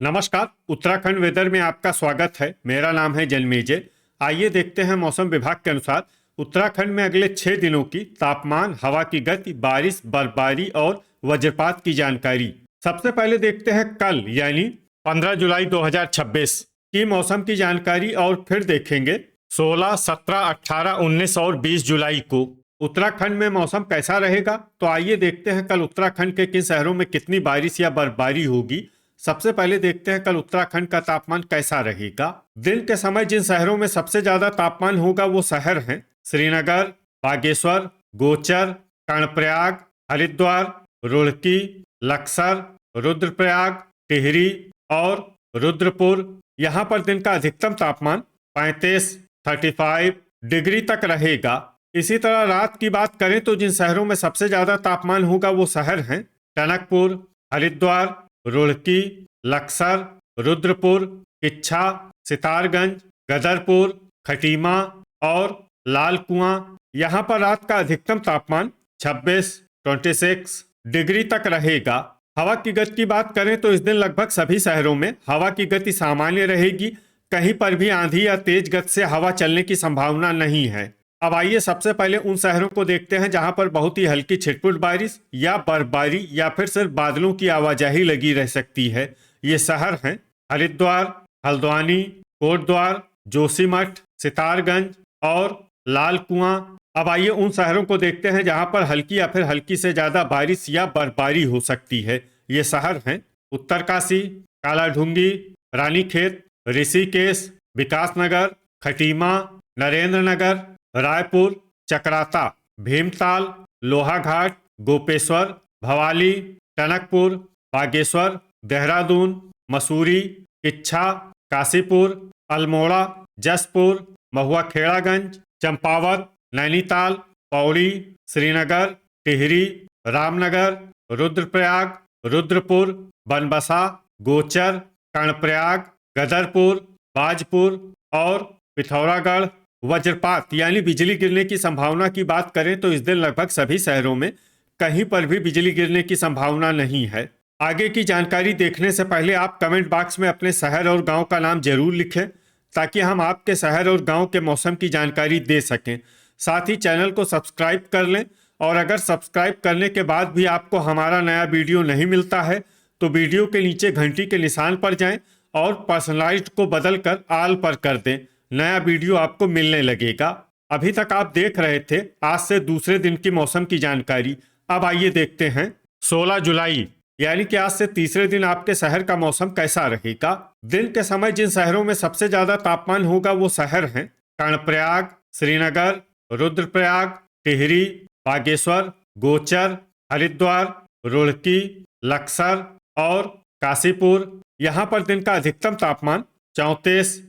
नमस्कार। उत्तराखंड वेदर में आपका स्वागत है। मेरा नाम है जन्मेजय। आइए देखते हैं मौसम विभाग के अनुसार उत्तराखंड में अगले 6 दिनों की तापमान, हवा की गति, बारिश, बर्फबारी और वज्रपात की जानकारी। सबसे पहले देखते हैं कल यानी 15 जुलाई 2026 की मौसम की जानकारी और फिर देखेंगे 16, 17, 18, 19 और 20 जुलाई को उत्तराखंड में मौसम कैसा रहेगा। तो आइए देखते हैं कल उत्तराखंड के किन शहरों में कितनी बारिश या बर्फबारी होगी। सबसे पहले देखते हैं कल उत्तराखंड का तापमान कैसा रहेगा। दिन के समय जिन शहरों में सबसे ज्यादा तापमान होगा वो शहर हैं श्रीनगर, बागेश्वर, गोचर, कर्णप्रयाग, हरिद्वार, रुड़की, लक्सर, रुद्रप्रयाग, टिहरी और रुद्रपुर। यहाँ पर दिन का अधिकतम तापमान 35 डिग्री तक रहेगा। इसी तरह रात की बात करें तो जिन शहरों में सबसे ज्यादा तापमान होगा वो शहर हैं टनकपुर, हरिद्वार, रुड़की, लक्सर, रुद्रपुर, किच्छा, सितारगंज, गदरपुर, खटीमा और लाल कुआं। यहाँ पर रात का अधिकतम तापमान 26 डिग्री तक रहेगा। हवा की गति की बात करें तो इस दिन लगभग सभी शहरों में हवा की गति सामान्य रहेगी। कहीं पर भी आंधी या तेज गति से हवा चलने की संभावना नहीं है। अब आइए सबसे पहले उन शहरों को देखते हैं जहां पर बहुत ही हल्की छिटपुट बारिश या बर्फबारी या फिर सिर्फ बादलों की आवाजाही लगी रह सकती है। ये शहर हैं हरिद्वार, हल्द्वानी, कोटद्वार, जोशीमठ, सितारगंज और लाल कुआं। अब आइए उन शहरों को देखते हैं जहां पर हल्की या फिर हल्की से ज्यादा बारिश या बर्फबारी हो सकती है। ये शहर हैं उत्तरकाशी, कालाढूंगी, रानीखेत, ऋषिकेश, विकासनगर, खटीमा, नरेंद्रनगर, रायपुर, चकराता, भीमताल, लोहाघाट, गोपेश्वर, भवाली, टनकपुर, बागेश्वर, देहरादून, मसूरी, किच्छा, काशीपुर, अल्मोड़ा, जसपुर, महुआ खेड़ागंज, चंपावत, नैनीताल, पौड़ी, श्रीनगर, टिहरी, रामनगर, रुद्रप्रयाग, रुद्रपुर, बनबसा, गोचर, कर्णप्रयाग, गदरपुर, बाजपुर और पिथौरागढ़। वज्रपात यानी बिजली गिरने की संभावना की बात करें तो इस दिन लगभग सभी शहरों में कहीं पर भी बिजली गिरने की संभावना नहीं है। आगे की जानकारी देखने से पहले आप कमेंट बॉक्स में अपने शहर और गांव का नाम जरूर लिखें ताकि हम आपके शहर और गांव के मौसम की जानकारी दे सकें। साथ ही चैनल को सब्सक्राइब कर लें और अगर सब्सक्राइब करने के बाद भी आपको हमारा नया वीडियो नहीं मिलता है तो वीडियो के नीचे घंटी के निशान पर जाएं और पर्सनलाइज्ड को बदलकर ऑल पर कर दें। नया वीडियो आपको मिलने लगेगा। अभी तक आप देख रहे थे आज से दूसरे दिन की मौसम की जानकारी। अब आइए देखते हैं 16 जुलाई यानी कि आज से तीसरे दिन आपके शहर का मौसम कैसा रहेगा। दिन के समय जिन शहरों में सबसे ज्यादा तापमान होगा वो शहर हैं कर्णप्रयाग, श्रीनगर, रुद्रप्रयाग, टिहरी, बागेश्वर, गोचर, हरिद्वार, रुड़की, लक्सर और काशीपुर। यहाँ पर दिन का अधिकतम तापमान 34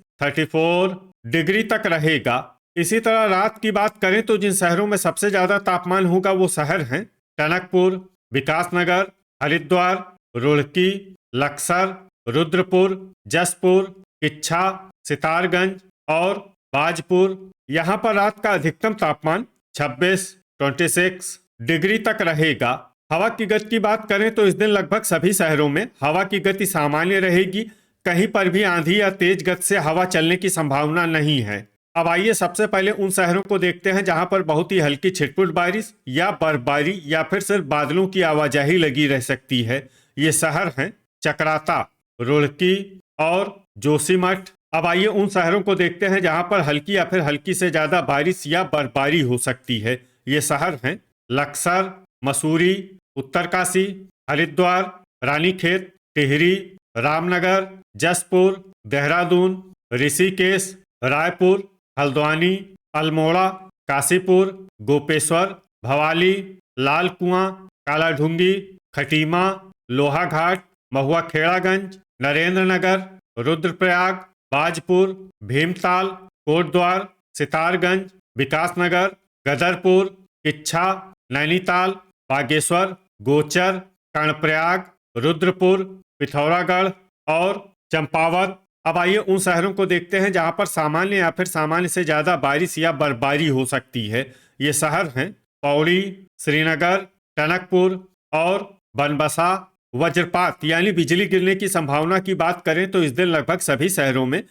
डिग्री तक रहेगा। इसी तरह रात की बात करें तो जिन शहरों में सबसे ज्यादा तापमान होगा वो शहर हैं टनकपुर, विकासनगर, हरिद्वार, रुड़की, लक्सर, रुद्रपुर, जसपुर, किच्छा, सितारगंज और बाजपुर। यहाँ पर रात का अधिकतम तापमान 26 डिग्री तक रहेगा। हवा की गति की बात करें तो इस दिन लगभग सभी शहरों में हवा की गति सामान्य रहेगी। कहीं पर भी आंधी या तेज गति से हवा चलने की संभावना नहीं है। अब आइए सबसे पहले उन शहरों को देखते हैं जहां पर बहुत ही हल्की छिटपुट बारिश या बर्फबारी या फिर सिर्फ बादलों की आवाजाही लगी रह सकती है। ये शहर हैं चकराता, रुड़की और जोशीमठ। अब आइए उन शहरों को देखते हैं जहां पर हल्की या फिर हल्की से ज्यादा बारिश या बर्फबारी हो सकती है। ये शहर हैं लक्सर, मसूरी, उत्तरकाशी, हरिद्वार, रानीखेत, टिहरी, रामनगर, जसपुर, देहरादून, ऋषिकेश, रायपुर, हल्द्वानी, अल्मोड़ा, काशीपुर, गोपेश्वर, भवाली, लाल कुआं, कालाढूंगी, खटीमा, लोहाघाट, महुआ खेड़ागंज, नरेंद्रनगर, रुद्रप्रयाग, बाजपुर, भीमताल, कोटद्वार, सितारगंज, विकासनगर, गदरपुर, किच्छा, नैनीताल, बागेश्वर, गोचर, कर्णप्रयाग, रुद्रपुर, पिथौरागढ़ और चंपावत। अब आइए उन शहरों को देखते हैं जहां पर सामान्य या फिर सामान्य से ज्यादा बारिश या बर्फबारी हो सकती है। ये शहर हैं पौड़ी, श्रीनगर, टनकपुर और बनबसा, वज्रपात यानी बिजली गिरने की संभावना की बात करें तो इस दिन लगभग सभी शहरों में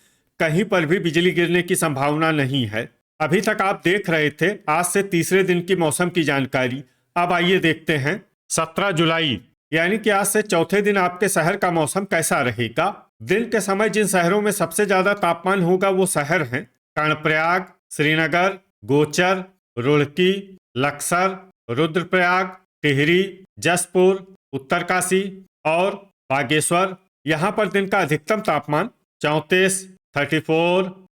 कहीं पर भी बिजली गिरने की संभावना नहीं है। अभी तक आप देख रहे थे आज से तीसरे दिन की मौसम की जानकारी। अब आइए देखते हैं 17 जुलाई यानी कि आज से चौथे दिन आपके शहर का मौसम कैसा रहेगा। दिन के समय जिन शहरों में सबसे ज्यादा तापमान होगा वो शहर हैं कर्णप्रयाग, श्रीनगर, गोचर, रुड़की, लक्सर, रुद्रप्रयाग, टिहरी, जसपुर, उत्तरकाशी और बागेश्वर। यहाँ पर दिन का अधिकतम तापमान 34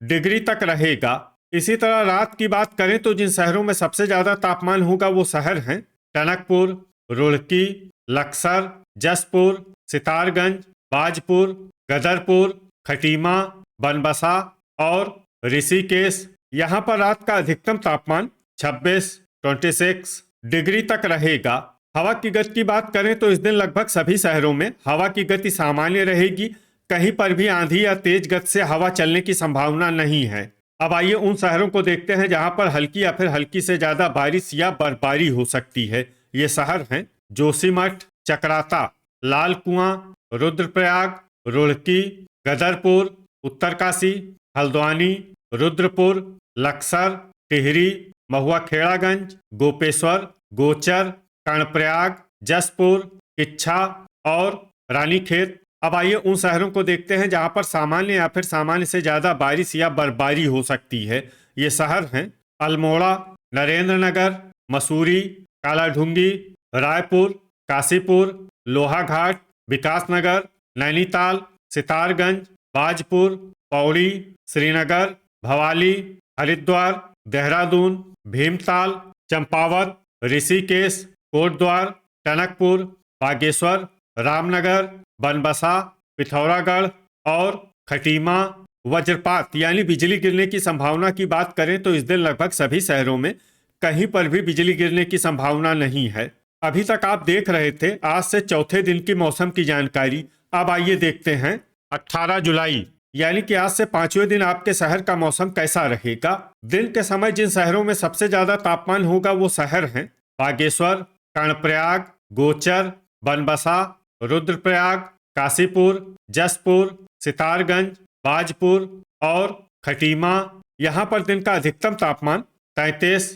डिग्री तक रहेगा। इसी तरह रात की बात करें तो जिन शहरों में सबसे ज्यादा तापमान होगा वो शहर हैं टनकपुर, रुड़की, लक्सर, जसपुर, सितारगंज, बाजपुर, गदरपुर, खटीमा, बनबसा और ऋषिकेश। यहाँ पर रात का अधिकतम तापमान 26 डिग्री तक रहेगा। हवा की गति की बात करें तो इस दिन लगभग सभी शहरों में हवा की गति सामान्य रहेगी। कहीं पर भी आंधी या तेज गति से हवा चलने की संभावना नहीं है। अब आइए उन शहरों को देखते हैं जहां पर हल्की या फिर हल्की से ज्यादा बारिश या बर्फबारी हो सकती है। ये शहर हैं जोशीमठ, चकराता, लाल कुआं, रुद्रप्रयाग, रुड़की, गदरपुर, उत्तरकाशी, हल्द्वानी, रुद्रपुर, लक्सर, टिहरी, महुआ खेड़ागंज, गोपेश्वर, गोचर, कर्णप्रयाग, जसपुर, किच्छा और रानीखेत। अब आइए उन शहरों को देखते हैं जहां पर सामान्य या फिर सामान्य से ज्यादा बारिश या बर्फबारी हो सकती है। ये शहर हैं अल्मोड़ा, नरेंद्रनगर, मसूरी, कालाढूंगी, रायपुर, काशीपुर, लोहाघाट, विकासनगर, नैनीताल, सितारगंज, बाजपुर, पौड़ी, श्रीनगर, भवाली, हरिद्वार, देहरादून, भीमताल, चंपावत, ऋषिकेश, कोटद्वार, टनकपुर, बागेश्वर, रामनगर, बनबसा, पिथौरागढ़ और खटीमा। वज्रपात यानी बिजली गिरने की संभावना की बात करें तो इस दिन लगभग सभी शहरों में कहीं पर भी बिजली गिरने की संभावना नहीं है। अभी तक आप देख रहे थे आज से चौथे दिन की मौसम की जानकारी। अब आइए देखते हैं 18 जुलाई यानी कि आज से पांचवें दिन आपके शहर का मौसम कैसा रहेगा। दिन के समय जिन शहरों में सबसे ज्यादा तापमान होगा वो शहर हैं बागेश्वर, कर्णप्रयाग, गोचर, बनबसा, रुद्रप्रयाग, काशीपुर, जसपुर, सितारगंज, बाजपुर और खटीमा। यहाँ पर दिन का अधिकतम तापमान 33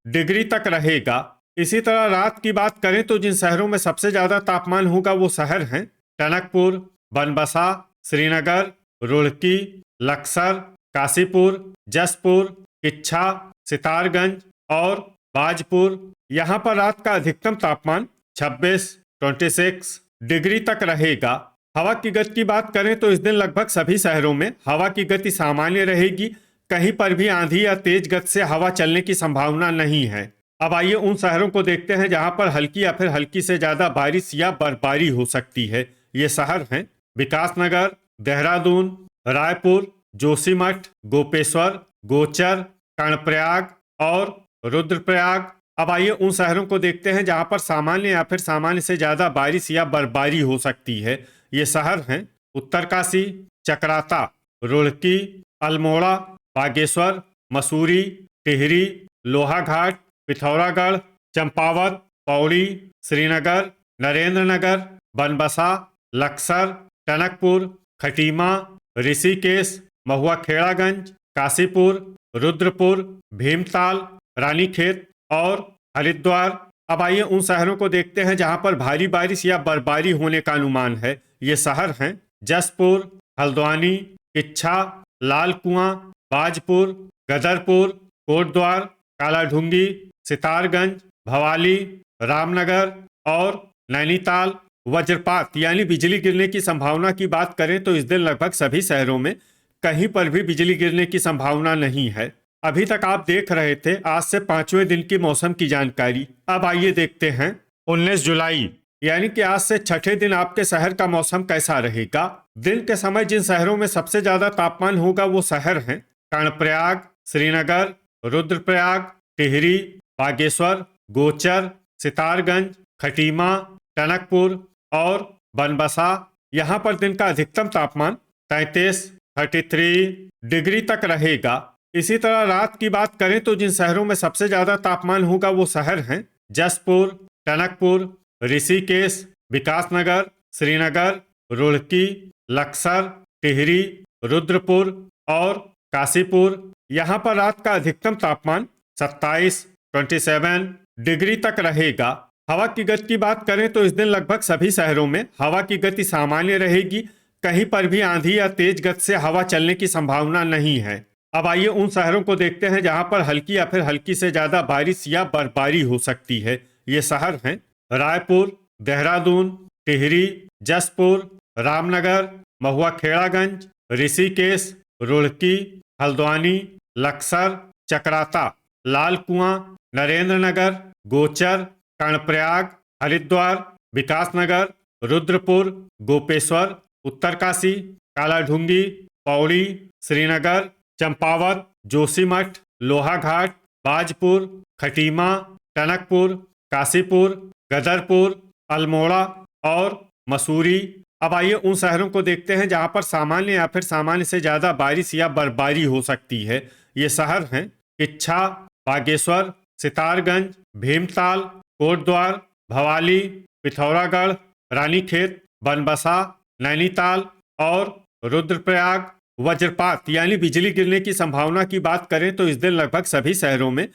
डिग्री तक रहेगा। इसी तरह रात की बात करें तो जिन शहरों में सबसे ज्यादा तापमान होगा वो शहर हैं टनकपुर, बनबसा, श्रीनगर, रुड़की, लक्सर, काशीपुर, जसपुर, किच्छा, सितारगंज और बाजपुर। यहाँ पर रात का अधिकतम तापमान 26 डिग्री तक रहेगा। हवा की गति की बात करें तो इस दिन लगभग सभी शहरों में हवा की गति सामान्य रहेगी। कहीं पर भी आंधी या तेज गति से हवा चलने की संभावना नहीं है। अब आइए उन शहरों को देखते हैं जहां पर हल्की या फिर हल्की से ज्यादा बारिश या बर्फबारी हो सकती है। ये शहर हैं विकासनगर, देहरादून, रायपुर, जोशीमठ, गोपेश्वर, गोचर, कर्णप्रयाग और रुद्रप्रयाग। अब आइए उन शहरों को देखते हैं जहां पर सामान्य या फिर सामान्य से ज्यादा बारिश या बर्फबारी हो सकती है। ये शहर हैं उत्तरकाशी, चकराता, रुड़की, अल्मोड़ा, बागेश्वर, मसूरी, टिहरी, लोहाघाट, पिथौरागढ़, चंपावत, पौड़ी, श्रीनगर, नरेंद्रनगर, बनबसा, लक्सर, टनकपुर, खटीमा, ऋषिकेश, महुआ खेड़ागंज, काशीपुर, रुद्रपुर, भीमताल, रानीखेत और हरिद्वार। अब आइए उन शहरों को देखते हैं जहां पर भारी बारिश या बर्फबारी होने का अनुमान है। ये शहर हैं जसपुर, हल्द्वानी, किच्छा, लाल कुआं, बाजपुर, गदरपुर, कोटद्वार, कालाढूंगी, सितारगंज, भवाली, रामनगर और नैनीताल। वज्रपात यानी बिजली गिरने की संभावना की बात करें तो इस दिन लगभग सभी शहरों में कहीं पर भी बिजली गिरने की संभावना नहीं है। अभी तक आप देख रहे थे आज से पांचवें दिन की मौसम की जानकारी। अब आइए देखते हैं 19 जुलाई यानी कि आज से छठे दिन आपके शहर का मौसम कैसा रहेगा। दिन के समय जिन शहरों में सबसे ज्यादा तापमान होगा वो शहर हैं कर्णप्रयाग, श्रीनगर, रुद्रप्रयाग, टिहरी, बागेश्वर, गोचर, सितारगंज, खटीमा, टनकपुर और बनबसा। यहाँ पर दिन का अधिकतम तापमान 33 डिग्री तक रहेगा। इसी तरह रात की बात करें तो जिन शहरों में सबसे ज्यादा तापमान होगा वो शहर हैं जसपुर, टनकपुर, ऋषिकेश, विकासनगर, श्रीनगर, रुड़की, लक्सर, टिहरी, रुद्रपुर और काशीपुर। यहाँ पर रात का अधिकतम तापमान 27 डिग्री तक रहेगा। हवा की गति की बात करें तो इस दिन लगभग सभी शहरों में हवा की गति सामान्य रहेगी। कहीं पर भी आंधी या तेज गति से हवा चलने की संभावना नहीं है। अब आइए उन शहरों को देखते हैं जहां पर हल्की या फिर हल्की से ज्यादा बारिश या बर्फबारी हो सकती है। ये शहर हैं रायपुर, देहरादून, टिहरी, जसपुर, रामनगर, महुआ खेड़ागंज, ऋषिकेश, रुड़की, हल्द्वानी, लक्सर, चकराता, लाल कुआं, नरेंद्र नगर, गोचर, कर्णप्रयाग, हरिद्वार, विकासनगर, रुद्रपुर, गोपेश्वर, उत्तरकाशी, कालाढूंगी, पौड़ी, श्रीनगर, चंपावत, जोशीमठ, लोहाघाट, बाजपुर, खटीमा, टनकपुर, काशीपुर, गदरपुर, अल्मोड़ा और मसूरी। अब आइए उन शहरों को देखते हैं जहां पर सामान्य या फिर सामान्य से ज्यादा बारिश या बर्फबारी हो सकती है। ये शहर हैं किच्छा, बागेश्वर, सितारगंज, भीमताल, कोटद्वार, भवाली, पिथौरागढ़, रानीखेत, बनबसा, नैनीताल और रुद्रप्रयाग। वज्रपात यानी बिजली गिरने की संभावना की बात करें तो इस दिन लगभग सभी शहरों में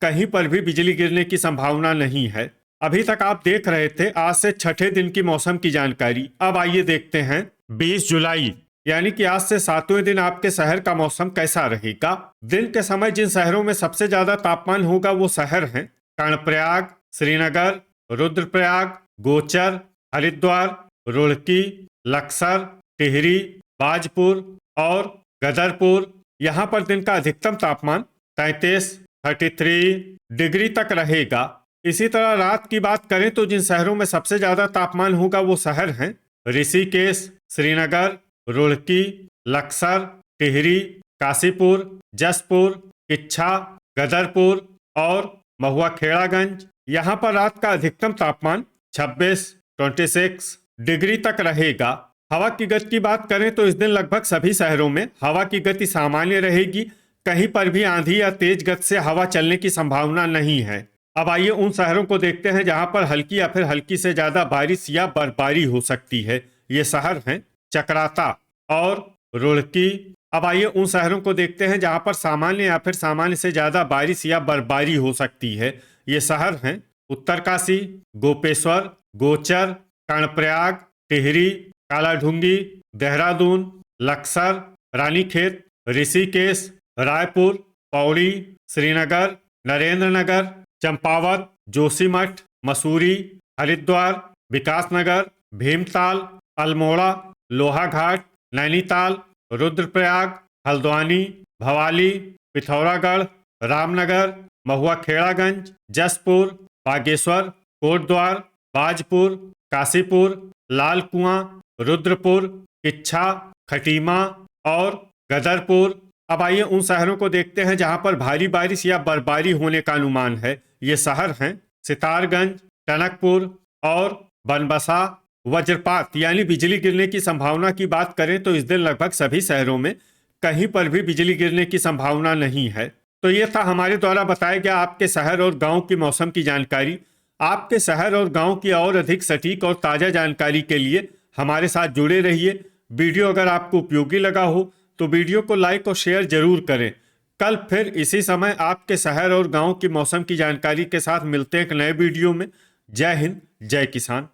कहीं पर भी बिजली गिरने की संभावना नहीं है। अभी तक आप देख रहे थे आज से छठे दिन की मौसम की जानकारी। अब आइए देखते हैं 20 जुलाई यानी कि आज से 7वें दिन आपके शहर का मौसम कैसा रहेगा। दिन के समय जिन शहरों में सबसे ज्यादा तापमान होगा वो शहर हैं कर्णप्रयाग, श्रीनगर, रुद्रप्रयाग, गोचर, हरिद्वार, रुड़की, लक्सर, टिहरी, बाजपुर और गदरपुर। यहाँ पर दिन का अधिकतम तापमान 33 डिग्री तक रहेगा। इसी तरह रात की बात करें तो जिन शहरों में सबसे ज्यादा तापमान होगा वो शहर हैं ऋषिकेश, श्रीनगर, रुड़की, लक्सर, टिहरी, काशीपुर, जसपुर, किच्छा, गदरपुर और महुआ खेड़ागंज। यहाँ पर रात का अधिकतम तापमान 26 डिग्री तक रहेगा। हवा की गति की बात करें तो इस दिन लगभग सभी शहरों में हवा की गति सामान्य रहेगी। कहीं पर भी आंधी या तेज गति से हवा चलने की संभावना नहीं है। अब आइए उन शहरों को देखते हैं जहां पर हल्की या फिर हल्की से ज्यादा बारिश या बर्फबारी हो सकती है। ये शहर हैं चकराता और रुड़की। अब आइए उन शहरों को देखते हैं जहां पर सामान्य या फिर सामान्य से ज्यादा बारिश या बर्फबारी हो सकती है। ये शहर हैं उत्तरकाशी, गोपेश्वर, गोचर, कर्णप्रयाग, टिहरी, कालाढूंगी, देहरादून, लक्सर, रानीखेत, ऋषिकेश, रायपुर, पौड़ी, श्रीनगर, नरेंद्र नगर, चंपावत, जोशीमठ, मसूरी, हरिद्वार, विकासनगर, भीमताल, अल्मोड़ा, लोहाघाट, नैनीताल, रुद्रप्रयाग, हल्द्वानी, भवाली, पिथौरागढ़, रामनगर, महुआ खेड़ागंज, जसपुर, बागेश्वर, कोटद्वार, बाजपुर, काशीपुर, लाल कुआं, रुद्रपुर, किच्छा, खटीमा और गदरपुर। अब आइए उन शहरों को देखते हैं जहां पर भारी बारिश या बर्फबारी होने का अनुमान है। ये शहर हैं सितारगंज, टनकपुर और बनबसा। वज्रपात यानी बिजली गिरने की संभावना की बात करें तो इस दिन लगभग सभी शहरों में कहीं पर भी बिजली गिरने की संभावना नहीं है। तो ये था हमारे द्वारा बताया गया आपके शहर और गांव की मौसम की जानकारी। आपके शहर और गांव की और अधिक सटीक और ताज़ा जानकारी के लिए हमारे साथ जुड़े रहिए। वीडियो अगर आपको उपयोगी लगा हो तो वीडियो को लाइक और शेयर जरूर करें। कल फिर इसी समय आपके शहर और गांव की मौसम की जानकारी के साथ मिलते हैं एक नए वीडियो में। जय हिंद, जय किसान।